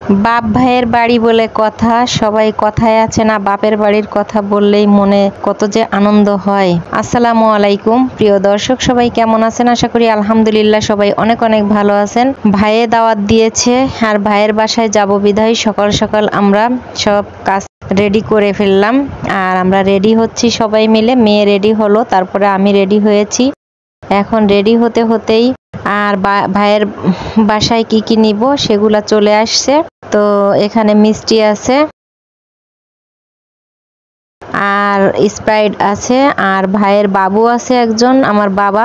বাপ ভাইয়ের বাড়ি বলে কথা, সবাই কথায় আছে না, বাপের বাড়ির কথা বললেই মনে কত যে আনন্দ হয়। আসসালামু আলাইকুম প্রিয় দর্শক, সবাই কেমন আছেন? আশা করি আলহামদুলিল্লাহ সবাই অনেক অনেক ভালো আছেন। ভাইয়ে দাওয়াত দিয়েছে আর ভাইয়ের বাসায় যাব বিধায় সকাল সকাল আমরা সব কাজ রেডি করে ফেললাম। আর আমরা রেডি হচ্ছি সবাই মিলে, মেয়ে রেডি হলো, তারপরে আমি রেডি হয়েছি। এখন রেডি হতে হতেই আর ভাইয়ের বাসায় কি কি নিব সেগুলা চলে আসছে। তো এখানে মিষ্টি আছে আর স্প্রাইট আছে, আর ভাইয়ের বাবু আছে একজন, আমার বাবা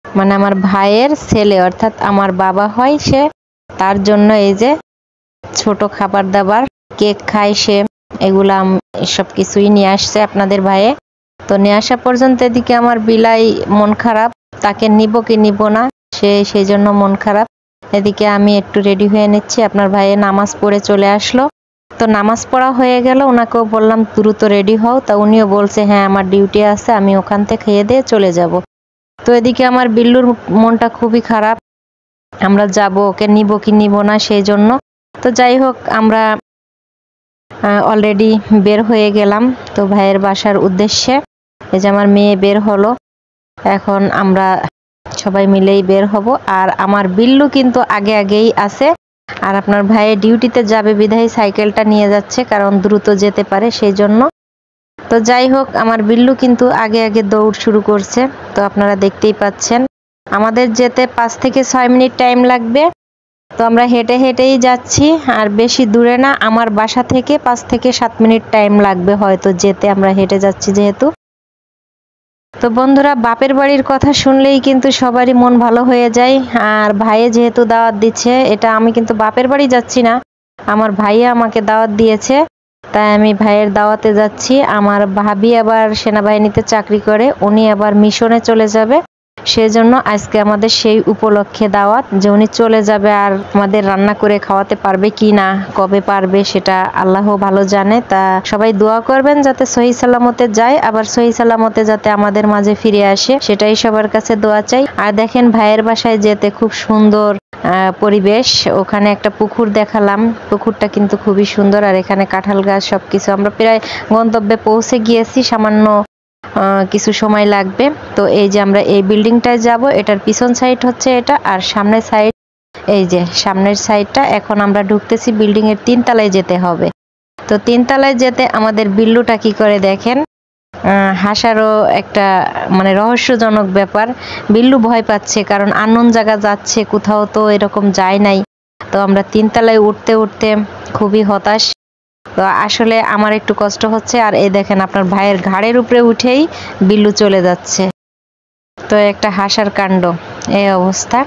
মানে আমার ভাইয়ের ছেলে অর্থাৎ আমার বাবা হয় সে, তার জন্য এই যে ছোট খাবার দাবার, কেক খায় সে, এগুলা সব কিছুই নিয়ে আসছে আপনাদের ভাইয়ে। তো নিয়ে আসা পর্যন্ত এদিকে আমার বিলাই মন খারাপ, তাকে নিব কি নিব না সেই জন্য মন খারাপ। এদিকে আমি একটু রেডি হয়ে নিচ্ছি। আপনার ভাইয়ে নামাজ পড়ে চলে আসলো, তো নামাজ পড়া হয়ে গেল, ওনাকেও বললাম দ্রুত রেডি হও, তা উনিও বলছে হ্যাঁ আমার ডিউটি আছে, আমি ওখান থেকে খেয়ে দিয়ে চলে যাব। তো এদিকে আমার বিল্লুর মনটা খুবই খারাপ, আমরা যাব, ওকে নিব কি নিব না সেই জন্য। তো যাই হোক আমরা অলরেডি বের হয়ে গেলাম তো ভাইয়ের বাসার উদ্দেশ্যে। এই যে আমার মেয়ে বের হলো, এখন আমরা সবাই মিলেই বের হব। আর আমার বিল্লু কিন্তু আগে আগেই আছে, আর আপনার ভাইয়ের ডিউটিতে যাবে বিধায় সাইকেলটা নিয়ে যাচ্ছে, কারণ দ্রুত যেতে পারে সেই জন্য। তো যাই হোক আমার বিল্লু কিন্তু আগে আগে দৌড় শুরু করছে, তো আপনারা দেখতেই পাচ্ছেন। আমাদের যেতে 5 থেকে 6 মিনিট টাইম লাগবে, তো আমরা হেঁটে হেঁটেই যাচ্ছি, আর বেশি দূরে না, আমার বাসা থেকে 5 থেকে 7 মিনিট টাইম লাগবে হয়তো যেতে, আমরা হেঁটে যাচ্ছি যেহেতু। তো বন্ধুরা, বাপের বাড়ির কথা শুনলেই কিন্তু সবারই মন ভালো হয়ে যায়। আর ভাইয়ে যেহেতু দাওয়াত দিচ্ছে, এটা আমি কিন্তু বাপের বাড়ি যাচ্ছি না, আমার ভাইয়া আমাকে দাওয়াত দিয়েছে, তাই আমি ভাইয়ের দাওয়াতে যাচ্ছি। আমার ভাবি আবার সেনাবাহিনীতে চাকরি করে, উনি আবার মিশনে চলে যাবে, সেজন্য আজকে আমাদের সেই উপলক্ষে দাওয়াত যে উনি চলে যাবে, আর আমাদের রান্না করে খাওয়াতে পারবে কি না, কবে পারবে সেটা আল্লাহ ভালো জানে। তা সবাই দোয়া করবেন যাতে সহি সালামতে যায়, আবার সহি সালামতে যাতে আমাদের মাঝে ফিরে আসে, সেটাই সবার কাছে দোয়া চাই। আর দেখেন ভাইয়ের বাসায় যেতে খুব সুন্দর পরিবেশ, ওখানে একটা পুকুর দেখালাম, পুকুরটা কিন্তু খুবই সুন্দর। আর এখানে কাঁঠাল গাছ, সবকিছু, আমরা প্রায় গন্তব্যে পৌঁছে গিয়েছি, সামান্য কিছু সময় লাগবে। তো এই যে আমরা এই বিল্ডিংটায় যাব, এটার পিছন সাইড হচ্ছে এটা, আর সামনের সাইড এই যে সামনের সাইডটা। এখন আমরা ঢুকতেছি, বিল্ডিং এর 3 তলায় যেতে হবে। তো 3 তলায় যেতে আমাদের বিল্লুটা কি করে দেখেন, হাসারও একটা মানে রহস্যজনক ব্যাপার। বিল্লু ভয় পাচ্ছে, কারণ আননোন জায়গা যাচ্ছে, কোথাও তো এরকম যায় নাই। তো আমরা 3 তলায় উঠতে উঠতে খুবই হতাশ। তো আসলে আমার একটু কষ্ট হচ্ছে। আর এই দেখেন আপনার ভাইয়ের ঘাড়ের উপরে উঠেই বিল্লু চলে যাচ্ছে, তো একটা হাসার কাণ্ড, এই অবস্থা।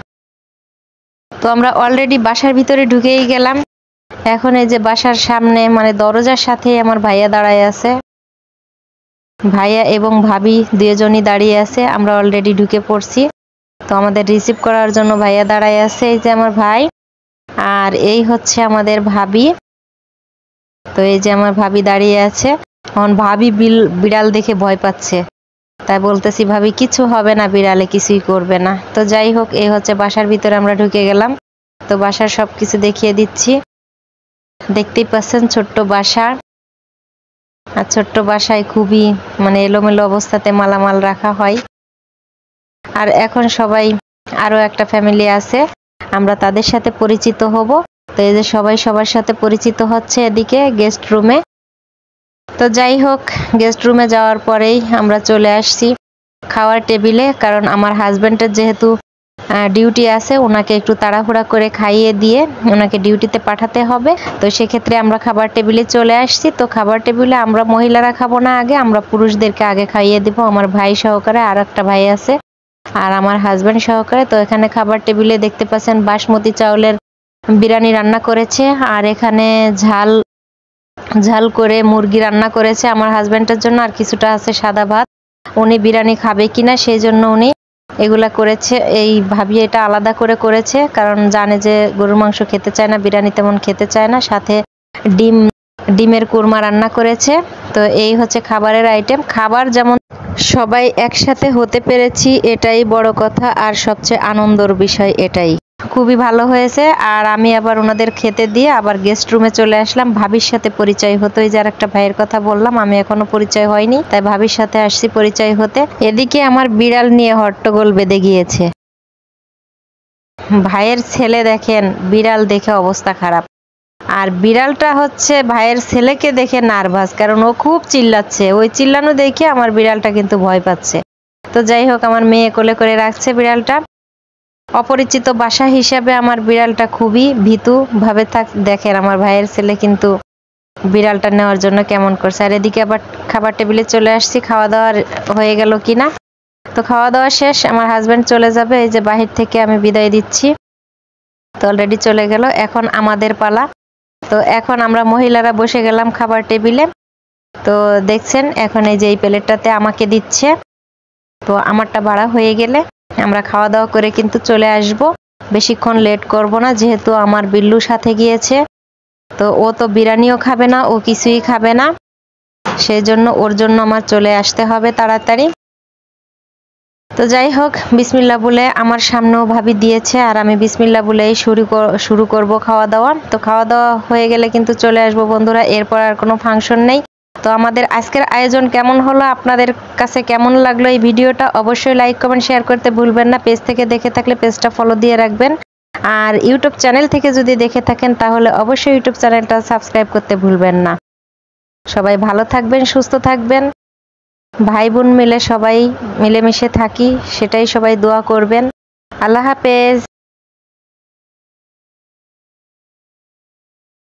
তো আমরা অলরেডি বাসার ভিতরে ঢুকেই গেলাম। এখন এই যে বাসার সামনে মানে দরজার সাথে আমার ভাইয়া দাঁড়ায় আছে, ভাইয়া এবং ভাবি দুজনই দাঁড়িয়ে আছে, আমরা অলরেডি ঢুকে পড়ছি। তো আমাদের রিসিভ করার জন্য ভাইয়া দাঁড়ায় আছে, এই যে আমার ভাই, আর এই হচ্ছে আমাদের ভাবি। তো এই যে আমার ভাবি দাঁড়িয়ে আছে, এখন ভাবি বিড়াল দেখে ভয় পাচ্ছে, তাই বলতেছি ভাবি কিছু হবে না, বিড়ালে কিছুই করবে না। তো যাই হোক, এই হচ্ছে বাসার ভিতরে আমরা ঢুকে গেলাম। তো বাসার সবকিছু দেখিয়ে দিচ্ছি, দেখতেই পাচ্ছেন ছোট্ট বাসা। আর ছোট্ট বাসায় খুবই মানে এলোমেলো অবস্থাতে মালামাল রাখা হয়। আর এখন সবাই আরো একটা ফ্যামিলি আছে, আমরা তাদের সাথে পরিচিত হব। তো এই যে সবাই সবার সাথে পরিচিত হচ্ছে এদিকে গেস্ট রুমে। তো যাই হোক, গেস্ট রুমে যাওয়ার পরেই আমরা চলে আসছি খাওয়ার টেবিলে, কারণ আমার হাজবেন্ডের যেহেতু ডিউটি আছে, ওনাকে একটু তাড়াহুড়া করে খাইয়ে দিয়ে ওনাকে ডিউটিতে পাঠাতে হবে। তো সেক্ষেত্রে আমরা খাবার টেবিলে চলে আসছি। তো খাবার টেবিলে আমরা মহিলারা খাবো না, আগে আমরা পুরুষদেরকে আগে খাইয়ে দিব, আমার ভাই সহকারে, আর একটা ভাই আছে, আর আমার হাজবেন্ড সহকারে। তো এখানে খাবার টেবিলে দেখতে পাচ্ছেন বাসমতি চাউলের বিরিয়ানি রান্না করেছে, আর এখানে ঝাল ঝাল করে মুরগি রান্না করেছে আমার হাজবেন্ডের জন্য, আর কিছুটা আছে সাদা ভাত। উনি বিরিয়ানি খাবে কিনা সেই জন্য উনি এগুলা করেছে। এই ভাবি এটা আলাদা করে করেছে, কারণ জানে যে গরুর মাংস খেতে চায় না, বিরিয়ানি তেমন খেতে চায় না। সাথে ডিমের কুরমা রান্না করেছে। তো এই হচ্ছে খাবারের আইটেম। খাবার যেমন সবাই একসাথে হতে পেরেছি এটাই বড় কথা, আর সবচেয়ে আনন্দের বিষয় এটাই। খুবই ভালো হয়েছে। আর আমি আবার ওনাদের খেতে দিয়ে আবার গেস্ট রুমে চলে আসলাম। ভাবির সাথে পরিচয় হতে, ওই যে আর একটা ভাইয়ের কথা বললাম, আমি এখনো পরিচয় হয়নি, তাই ভাবির সাথে আসছি পরিচয় হতে। এদিকে আমার বিড়াল নিয়ে হট্টগোল বেঁধে গিয়েছে। ভাইয়ের ছেলে দেখেন বিড়াল দেখে অবস্থা খারাপ, আর বিড়ালটা হচ্ছে ভাইয়ের ছেলেকে দেখে নার্ভাস, কারণ ও খুব চিল্লাচ্ছে। ওই চিল্লানো দেখে আমার বিড়ালটা কিন্তু ভয় পাচ্ছে। তো যাই হোক, আমার মেয়ে কোলে করে রাখছে বিড়ালটা। অপরিচিত বাসা হিসাবে আমার বিড়ালটা খুবই ভীতু ভাবে দেখেন আমার ভাইয়ের ছেলে কিন্তু বিড়ালটা নেওয়ার জন্য কেমন করছে। আর এদিকে আবার খাবার টেবিলে চলে আসছি, খাওয়া দাওয়া হয়ে গেল কিনা। তো খাওয়া দাওয়া শেষ, আমার হাজবেন্ড চলে যাবে, এই যে বাহির থেকে আমি বিদায় দিচ্ছি। তো অলরেডি চলে গেল, এখন আমাদের পালা। তো এখন আমরা মহিলারা বসে গেলাম খাবার টেবিলে। তো দেখছেন এখন এই যে এই প্লেটটাতে আমাকে দিচ্ছে। তো আমারটা বাড়া হয়ে গেলে আমরা খাওয়া দাওয়া করে কিন্তু চলে আসব। বেশিক্ষণ লেট করব না, যেহেতু আমার বিল্লু সাথে গিয়েছে। তো ও তো বিরিয়ানিও খাবে না, ও কিছুই খাবে না, সেই জন্য ওর জন্য আমার চলে আসতে হবে তাড়াতাড়ি। তো যাই হোক, বিসমিল্লাহ বলে আমার সামনেও ভাবি দিয়েছে, আর আমি বিসমিল্লাহ বলেই শুরু করব খাওয়া দাওয়া। তো খাওয়া দাওয়া হয়ে গেলে কিন্তু চলে আসবো বন্ধুরা, এরপর আর কোনো ফাংশন নেই। তো আমাদের আজকের আয়োজন কেমন হলো, আপনাদের কাছে কেমন লাগলো এই ভিডিওটা, অবশ্যই লাইক কমেন্ট শেয়ার করতে ভুলবেন না। পেজ থেকে দেখে থাকলে পেজটা ফলো দিয়ে রাখবেন, আর ইউটিউব চ্যানেল থেকে যদি দেখে থাকেন তাহলে অবশ্যই ইউটিউব চ্যানেলটা সাবস্ক্রাইব করতে ভুলবেন না। সবাই ভালো থাকবেন, সুস্থ থাকবেন, ভাই বোন মিলে সবাই মিলেমিশে থাকি, সেটাই সবাই দোয়া করবেন। আল্লাহ হাফেজ।